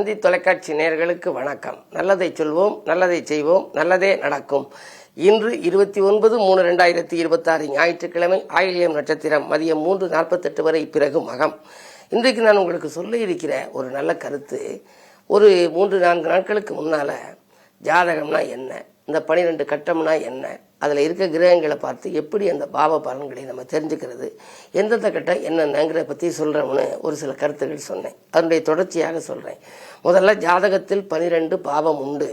தந்தி தொலைக்காட்சி நேயர்களுக்கு வணக்கம். நல்லதை சொல்வோம், நல்லதை செய்வோம், நல்லதே நடக்கும். இன்று 29/3/2026 ஞாயிற்றுக்கிழமை, ஆயில்யம் நட்சத்திரம், மதியம் 3:48 வரை, பிறகு மகம். இன்றைக்கு நான் உங்களுக்கு சொல்ல இருக்கிற ஒரு நல்ல கருத்து, ஒரு 3-4 நாட்களுக்கு முன்னால ஜாதகம்னா என்ன, இந்த 12 கட்டம்னா என்ன, அதில் இருக்க கிரகங்களை பார்த்து எப்படி அந்த பாவ பலன்களை நம்ம தெரிஞ்சுக்கிறது, எந்தெந்த கட்டம் என்னென்னங்கிற பற்றி சொல்கிறோம்னு ஒரு சில கருத்துக்கள் சொன்னேன். அதனுடைய தொடர்ச்சியாக சொல்கிறேன். முதல்ல ஜாதகத்தில் 12 பாவம் உண்டு.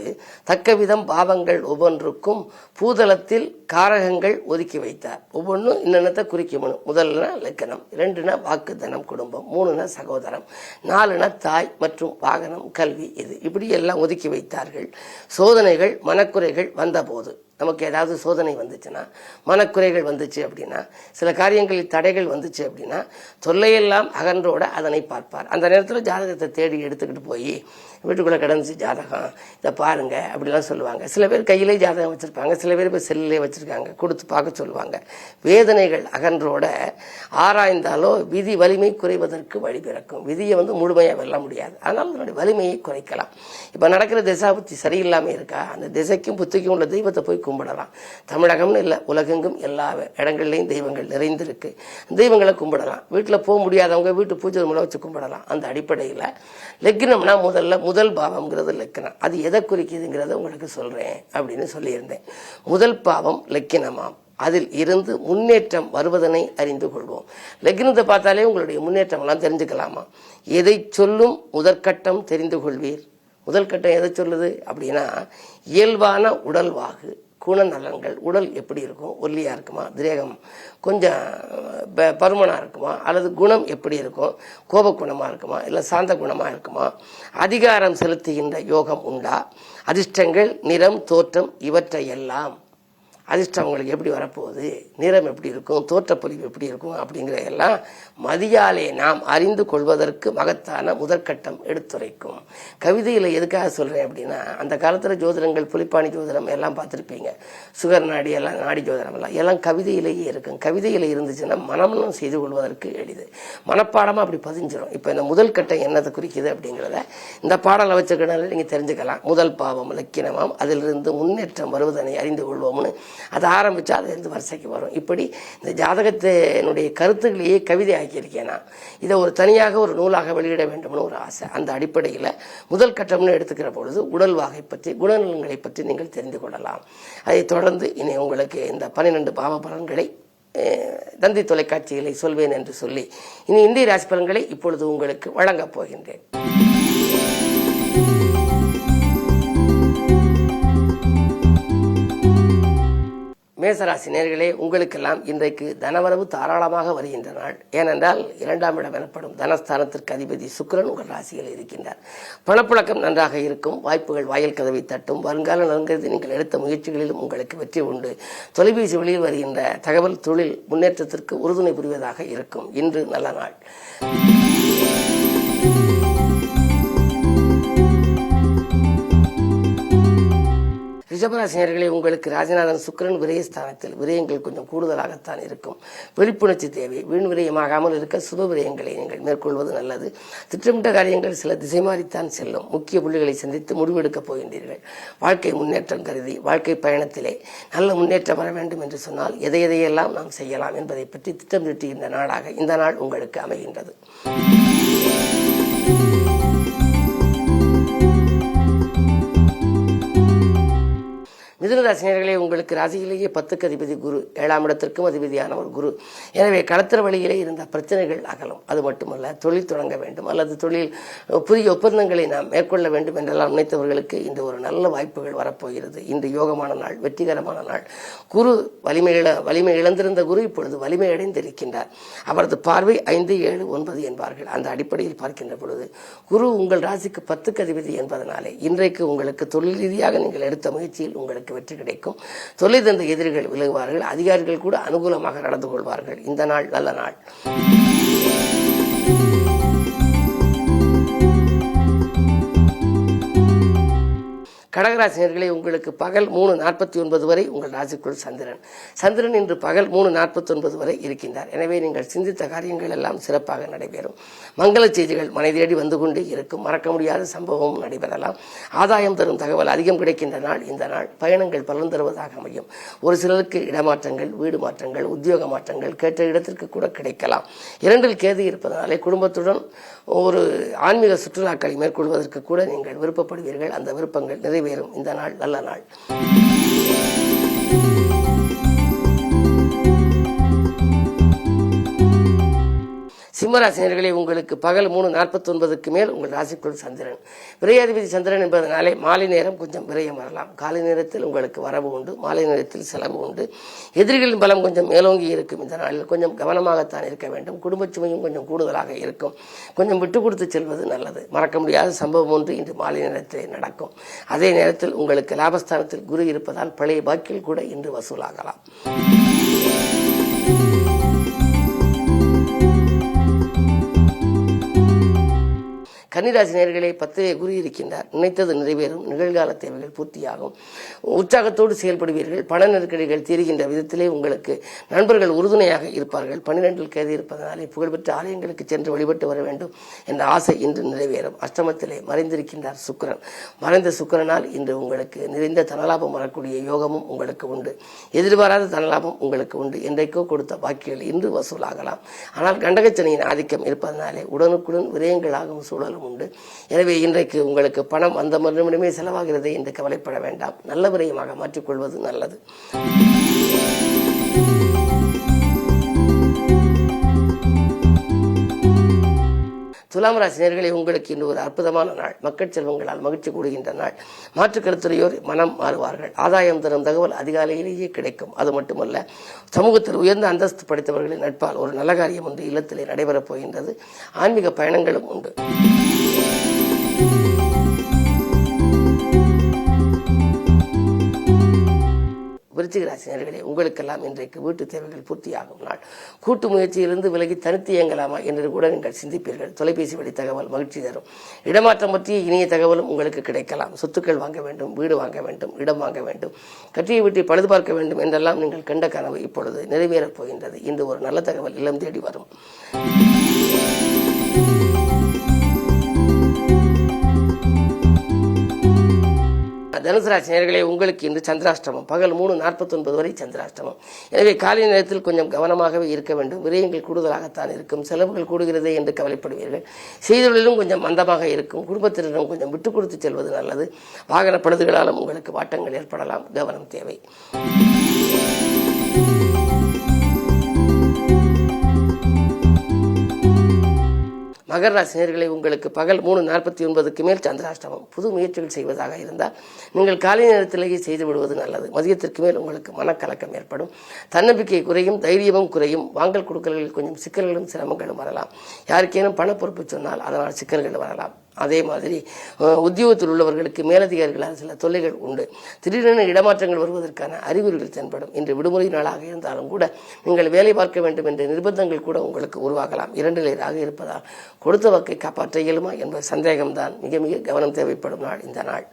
தக்க விதம் பாவங்கள் ஒவ்வொன்றுக்கும் பூதளத்தில் காரகங்கள் ஒதுக்கி வைத்தார். ஒவ்வொன்றும் இன்னத்தை குறிக்கணும். முதல்னா லக்கணம், 2னா வாக்கு தனம் குடும்பம், 3னா சகோதரம், 4னா தாய் மற்றும் வாகனம் கல்வி. இது இப்படி எல்லாம் ஒதுக்கி வைத்தார்கள். சோதனைகள் மனக்குறைகள் வந்தபோது, நமக்கு ஏதாவது சோதனை வந்துச்சுன்னா, மனக்குறைகள் வந்துச்சு அப்படின்னா, சில காரியங்களில் தடைகள் வந்துச்சு அப்படின்னா, தொல்லையெல்லாம் அகன்றோட அதனை பார்ப்பார். அந்த நேரத்தில் ஜாதகத்தை தேடி எடுத்துக்கிட்டு போய் வீட்டுக்குள்ளே கிடந்துச்சு ஜாதகம், இதை பாருங்க அப்படிலாம் சொல்லுவாங்க. சில பேர் கையிலே ஜாதகம் வச்சுருப்பாங்க, சில பேர் இப்போ செல்லிலே வச்சுருக்காங்க, கொடுத்து பார்க்க சொல்லுவாங்க. வேதனைகள் அகன்றோட ஆராய்ந்தாலோ விதி வலிமை குறைவதற்கு வழி பிறக்கும். விதியை முழுமையாக வெல்ல முடியாது, அதனால் அதனுடைய வலிமையை குறைக்கலாம். இப்போ நடக்கிற திசாபுத்தி சரியில்லாமல் இருக்கா, அந்த திசைக்கும் புத்திக்கும் உள்ள தெய்வத்தை போய் கும்பிடலாம். தமிழகம்னு இல்லை, உலகெங்கும் எல்லா இடங்கள்லையும் தெய்வங்கள் நிறைந்திருக்கு. தெய்வங்களை கும்பிடலாம். வீட்டில் போக முடியாதவங்க வீட்டு பூஜை மூலம் வச்சு கும்பிடலாம். அந்த அடிப்படையில் லக்னம்னா முதல் பாவம்ங்கிறது லக்னம். அது எதை குறிக்குதுங்கிறத உங்களுக்கு சொல்கிறேன் அப்படின்னு சொல்லியிருந்தேன். முதல் பாவம் லக்கினமாம். அதில் இருந்து முன்னேற்றம் வருவதனை அறிந்து கொள்வோம். லக்னத்தை பார்த்தாலே உங்களுடைய முன்னேற்றம்லாம் தெரிஞ்சுக்கலாமா. எதை சொல்லும் முதற்கட்டம் தெரிந்து கொள்வீர். முதல் கட்டம் எதை சொல்லுது அப்படின்னா, இயல்பான உடல் வாகு குணநலன்கள். உடல் எப்படி இருக்கும், ஒல்லியாக இருக்குமா, திரேகம் கொஞ்சம் பருமனாக இருக்குமா, அல்லது குணம் எப்படி இருக்கும், கோபக்குணமாக இருக்குமா, இல்லை சாந்த குணமாக இருக்குமா, அதிகாரம் செலுத்துகின்ற யோகம் உண்டா, அதிர்ஷ்டங்கள் நிறம் தோற்றம் இவற்றையெல்லாம், அதிர்ஷ்டம் உங்களுக்கு எப்படி வரப்போகுது, நிறம் எப்படி இருக்கும், தோற்றப்பொழிவு எப்படி இருக்கும் அப்படிங்கிற எல்லாம் மதியாலே நாம் அறிந்து கொள்வதற்கு மகத்தான முதற்கட்டம் எடுத்துரைக்கும். கவிதையில் எதுக்காக சொல்கிறேன் அப்படின்னா, அந்த காலத்தில் ஜோதிடங்கள் புலிப்பாணி ஜோதிடம் எல்லாம் பார்த்துருப்பீங்க. சுகர் நாடி எல்லாம், நாடி ஜோதிடம் எல்லாம் கவிதையிலேயே இருக்கும். கவிதையில் இருந்துச்சுன்னா மனநலம் செய்து கொள்வதற்கு எளிது. மனப்பாடமாக அப்படி பதிஞ்சிடும். இப்போ இந்த முதல் கட்டம் என்னதை குறிக்குது அப்படிங்கிறத இந்த பாடலை வச்சுக்கிறனால நீங்கள் தெரிஞ்சுக்கலாம். முதல் பாவம் லக்கினமாம், அதிலிருந்து முன்னேற்றம் வருவதனை அறிந்து கொள்வோம்னு அதை ஆரம்பித்தா அதுலேருந்து வரிசைக்கு வரும். இப்படி இந்த ஜாதகத்தினுடைய கருத்துக்களையே கவிதை ஆக்கியிருக்கேன்னா, இதை ஒரு தனியாக ஒரு நூலாக வெளியிட வேண்டும்னு ஒரு ஆசை. அந்த அடிப்படையில் முதல் கட்டம்னு எடுத்துக்கிற பொழுது உடல் வாகை பற்றி, குணநலன்களை பற்றி நீங்கள் தெரிந்து கொள்ளலாம். அதை தொடர்ந்து இனி உங்களுக்கு இந்த 12 பாவ பலன்களை தந்தி தொலைக்காட்சிகளை சொல்வேன் என்று சொல்லி இனி இந்திய ராசி பலன்களை இப்பொழுது உங்களுக்கு வழங்கப் போகின்றேன். மேசராசி நேயர்களே, உங்களுக்கெல்லாம் இன்றைக்கு தனவரவு தாராளமாக வருகின்ற நாள். ஏனென்றால் 2ஆம் இடம் எனப்படும் தனஸ்தானத்திற்கு அதிபதி சுக்கிரன் உங்கள் ராசியில் இருக்கின்றார். பணப்புழக்கம் நன்றாக இருக்கும். வாய்ப்புகள் வாயில் கதவை தட்டும். வருங்கால நலன்கிறது நீங்கள் எடுத்த முயற்சிகளிலும் உங்களுக்கு வெற்றி உண்டு. தொலைபேசி வழியில் வருகின்ற தகவல் தொழில் முன்னேற்றத்திற்கு உறுதுணை புரிவதாக இருக்கும். இன்று நல்ல நாள். ரிஷபராசினியர்களே, உங்களுக்கு ராஜநாதன் சுக்கிரன் விரயஸ்தானத்தில். விரயங்கள் கொஞ்சம் கூடுதலாகத்தான் இருக்கும். விழிப்புணர்ச்சி தேவை. வீண் விரயமாகாமல் இருக்க சுப விரயங்களை நீங்கள் மேற்கொள்வது நல்லது. திட்டமிட்ட காரியங்கள் சில திசை மாறித்தான் செல்லும். முக்கிய புள்ளிகளை சந்தித்து முடிவெடுக்கப் போகின்றீர்கள். வாழ்க்கை முன்னேற்றம் கருதி வாழ்க்கை பயணத்திலே நல்ல முன்னேற்றம் வர வேண்டும் என்று சொன்னால் எதையெல்லாம் நாம் செய்யலாம் என்பதை பற்றி திட்டம் தீட்டுகின்ற நாளாக இந்த நாள் உங்களுக்கு அமைகின்றது. மிதுனராசினியர்களே, உங்களுக்கு ராசியிலேயே 10க்கு அதிபதி குரு, 7ஆம் இடத்திற்கும் அதிபதியானவர் குரு. எனவே களத்திர வழியிலே இருந்த பிரச்சனைகள் அகலும். அது மட்டுமல்ல, தொழில் தொடங்க வேண்டும் அல்லது தொழில் புதிய ஒப்பந்தங்களை நாம் மேற்கொள்ள வேண்டும் என்றெல்லாம் நினைத்தவர்களுக்கு இன்று ஒரு நல்ல வாய்ப்புகள் வரப்போகிறது. இன்று யோகமான நாள், வெற்றிகரமான நாள். குரு வலிமை இழந்திருந்த குரு இப்பொழுது வலிமை அடைந்திருக்கின்றார். அவரது பார்வை 5, 7, 9 என்பார்கள். அந்த அடிப்படையில் பார்க்கின்ற பொழுது குரு உங்கள் ராசிக்கு 10க்கு அதிபதி என்பதனாலே இன்றைக்கு உங்களுக்கு தொழில் ரீதியாக நீங்கள் எடுத்த முயற்சியில் உங்களுக்கு வெற்றி கிடைக்கும். தொழில் தந்த எதிரிகள் விலகுவார்கள். அதிகாரிகள் கூட அனுகூலமாக நடந்து கொள்வார்கள். இந்த நாள் நல்ல நாள். கடகராசினியர்களே, உங்களுக்கு பகல் 3:49 வரை உங்கள் ராசிக்குள் சந்திரன் இன்று பகல் 3:49 வரை இருக்கின்றார். எனவே நீங்கள் சிந்தித்த காரியங்கள் எல்லாம் சிறப்பாக நடைபெறும். மங்கள செய்திகள் மனை தேடி வந்து கொண்டே இருக்கும். மறக்க முடியாத சம்பவமும் நடைபெறலாம். ஆதாயம் தரும் தகவல் அதிகம் கிடைக்கின்ற நாள் இந்த நாள். பயணங்கள் பலன் தருவதாக அமையும். ஒரு சிலருக்கு இடமாற்றங்கள், வீடு மாற்றங்கள், உத்தியோக மாற்றங்கள் கேட்ட இடத்திற்கு கூட கிடைக்கலாம். 2இல் கேது இருப்பதனாலே குடும்பத்துடன் ஒரு ஆன்மீக சுற்றுலாக்களை மேற்கொள்வதற்கு கூட நீங்கள் விருப்பப்படுவீர்கள். அந்த விருப்பங்கள் நிறைவேறும். இந்த நாள் நல்ல நாள். சிம்மராசினியர்களே, உங்களுக்கு பகல் 3:49க்கு மேல் உங்கள் ராசிக்குள் சந்திரன். விரையாதிபதி சந்திரன் என்பதனாலே மாலை நேரம் கொஞ்சம் விரயம் வரலாம். காலை நேரத்தில் உங்களுக்கு வரவு உண்டு, மாலை நேரத்தில் செலவு உண்டு. எதிரிகளின் பலம் கொஞ்சம் மேலோங்கி இருக்கும். இந்த நாளில் கொஞ்சம் கவனமாகத்தான் இருக்க வேண்டும். குடும்ப சுமையும் கொஞ்சம் கூடுதலாக இருக்கும். கொஞ்சம் விட்டு கொடுத்து செல்வது நல்லது. மறக்க முடியாத சம்பவம் ஒன்று இன்று மாலை நேரத்தில் நடக்கும். அதே நேரத்தில் உங்களுக்கு லாபஸ்தானத்தில் குரு இருப்பதால் பழைய பாக்கில் கூட இன்று வசூலாகலாம். கன்னிராசி நேயர்களே, 10 குரு இருக்கின்றார். நினைத்தது நிறைவேறும். நிகழ்கால தேவைகள் பூர்த்தியாகும். உற்சாகத்தோடு செயல்படுவீர்கள். பண நெருக்கடிகள் தீர்கின்ற விதத்திலே உங்களுக்கு நண்பர்கள் உறுதுணையாக இருப்பார்கள். 12இல் கேது இருப்பதனாலே புகழ்பெற்ற ஆலயங்களுக்கு சென்று வழிபட்டு வர வேண்டும் என்ற ஆசை இன்று நிறைவேறும். அஷ்டமத்திலே மறைந்திருக்கின்றார் சுக்கிரன். மறைந்த சுக்கிரனால் இன்று உங்களுக்கு நிறைந்த தனலாபம் வரக்கூடிய யோகமும் உங்களுக்கு உண்டு. எதிர்பாராத தனலாபம் உங்களுக்கு உண்டு. என்றைக்கோ கொடுத்த பாக்கிகள் இன்று வசூலாகலாம். ஆனால் கண்டகச்சனியின் ஆதிக்கம் இருப்பதனாலே உடனுக்குடன் விரயங்களாகும் சூழலும் உண்டு. எனவே இன்றைக்கு உங்களுக்கு பணம் அந்த மறுநிமிடமே செலவாகிறது என்று கவலைப்பட வேண்டாம். நல்ல விரயமாக மாற்றிக்கொள்வது நல்லது. துலாம் ராசி நேயர்களே, உங்களுக்கு இன்று ஒரு அற்புதமான நாள். மக்கள் செல்வங்களால் மகிழ்ச்சி கூடுகின்ற நாள். மாற்று கருத்துரையோர் மனம் மாறுவார்கள். ஆதாயம் தரும் தகவல் அதிகாலையிலேயே கிடைக்கும். அது மட்டுமல்ல, சமூகத்தில் உயர்ந்த அந்தஸ்து படைத்தவர்களின் நட்பால் ஒரு நல்ல காரியம் ஒன்று இல்லத்திலே நடைபெறப் போகின்றது. ஆன்மீக பயணங்களும் உண்டு. விருச்சிக ராசி நேயர்களே, உங்களுக்கெல்லாம் இன்றைக்கு வீட்டு தேவைகள் பூர்த்தியாகும் நாள். கூட்டு முயற்சியிலிருந்து விலகி தனித்து இயங்கலாமா என்று கூட நீங்கள் சிந்திப்பீர்கள். தொலைபேசி வழி தகவல் மகிழ்ச்சி தரும். இடமாற்றம் பற்றிய இனிய தகவலும் உங்களுக்கு கிடைக்கலாம். சொத்துக்கள் வாங்க வேண்டும், வீடு வாங்க வேண்டும், இடம் வாங்க வேண்டும், கட்டிய வீட்டை பழுது பார்க்க வேண்டும் என்றெல்லாம் நீங்கள் கண்ட கனவு இப்பொழுது நிறைவேறப் போகின்றது. இன்று ஒரு நல்ல தகவல் இல்லம் தேடி வரும். தனுசு ராசி நேயர்களே, உங்களுக்கு இன்று சந்திராஷ்டமம். பகல் 3:49 வரை சந்திராஷ்டமம். எனவே காலை நேரத்தில் கொஞ்சம் கவனமாகவே இருக்க வேண்டும். விரயங்கள் கூடுதலாகத்தான் இருக்கும். செலவுகள் கூடுகிறதே என்று கவலைப்படுவீர்கள். செய்தொழிலும் கொஞ்சம் மந்தமாக இருக்கும். குடும்பத்தினரும் கொஞ்சம் விட்டுக் கொடுத்து செல்வது நல்லது. வாகன பழுதுகளாலும் உங்களுக்கு வாட்டங்கள் ஏற்படலாம். கவனம் தேவை. மகர ராசி நேயர்களே, உங்களுக்கு பகல் 3:49க்கு மேல் சந்திராஷ்டமம். புது முயற்சிகள் செய்வதாக இருந்தால் நீங்கள் காலை நேரத்திலேயே செய்து விடுவது நல்லது. மதியத்திற்கு மேல் உங்களுக்கு மனக்கலக்கம் ஏற்படும். தன்னம்பிக்கை குறையும், தைரியமும் குறையும். வாங்கல் கொடுக்கல்களில் கொஞ்சம் சிக்கல்களும் சிரமங்களும் வரலாம். யாருக்கேனும் பண பொறுப்பு சொன்னால் அதனால் சிக்கல்கள் வரலாம். அதே மாதிரி உத்தியோகத்தில் உள்ளவர்களுக்கு மேலதிகாரிகளால் சில தொல்லைகள் உண்டு. திடீரென இடமாற்றங்கள் வருவதற்கான அறிகுறிகள் தென்படும். இன்று விடுமுறை நாளாக இருந்தாலும் கூட நீங்கள் வேலை பார்க்க வேண்டும் என்ற நிர்பந்தங்கள் கூட உங்களுக்கு உருவாகலாம். 2 ராகு இருப்பதால் கொடுத்த வாக்கை காப்பாற்ற இயலுமா என்ற சந்தேகம்தான். மிக மிக கவனம் தேவைப்படும் நாள் இந்த நாள்.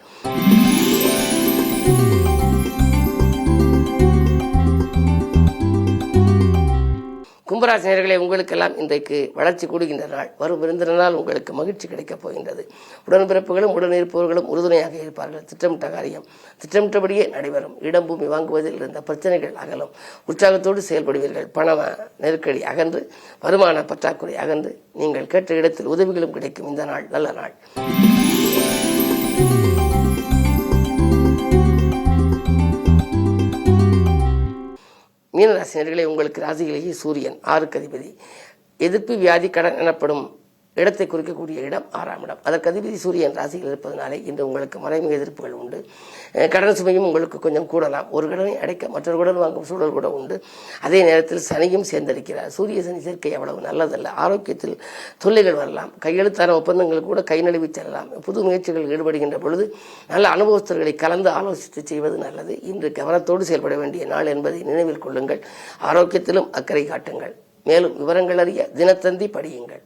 கும்பராசி நேயர்களே, உங்களுக்கெல்லாம் இன்றைக்கு வளர்ச்சி கூடுகின்ற நாள். வரும் விருந்தின நாள் உங்களுக்கு மகிழ்ச்சி கிடைக்கப் போகின்றது. உடன்பிறப்புகளும் உடனிருப்பவர்களும் உறுதுணையாக இருப்பார்கள். திட்டமிட்ட காரியம் திட்டமிட்டபடியே நடைபெறும். இடம் பூமி வாங்குவதில் இருந்த பிரச்சனைகள் அகலும். உற்சாகத்தோடு செயல்படுவீர்கள். பண நெருக்கடி அகன்று, வருமான பற்றாக்குறை அகன்று, நீங்கள் கேட்ட இடத்தில் உதவிகளும் கிடைக்கும். இந்த நாள் நல்ல நாள். மீனராசினியர்களே, உங்களுக்கு ராசியிலேயே சூரியன் 6க்கு அதிபதி. எதிர்ப்பு வியாதி கடன் எனப்படும் இடத்தை குறிக்கக்கூடிய இடம் 6ஆம் இடம். அதற்கு அதிபதி சூரியன் ராசியில் இருப்பதனாலே இன்று உங்களுக்கு மறைமுக எதிர்ப்புகள் உண்டு. கடன் சுமையும் உங்களுக்கு கொஞ்சம் கூடலாம். ஒரு கடனை அடைக்க மற்றொரு கடன் வாங்கும் சூழல் கூட உண்டு. அதே நேரத்தில் சனியும் சேர்ந்திருக்கிறார். சூரிய சனி சேர்க்கை அவ்வளவு நல்லதல்ல. ஆரோக்கியத்தில் தொல்லைகள் வரலாம். கையெழுத்தான ஒப்பந்தங்கள் கூட கை நழுவி செல்லலாம். புது முயற்சிகள் ஈடுபடுகின்ற பொழுது நல்ல அனுபவஸ்தர்களை கலந்து ஆலோசித்து செய்வது நல்லது. இன்று கவனத்தோடு செயல்பட வேண்டிய நாள் என்பதை நினைவில் கொள்ளுங்கள். ஆரோக்கியத்திலும் அக்கறை காட்டுங்கள். மேலும் விவரங்கள் அறிய தினத்தந்தி படியுங்கள்.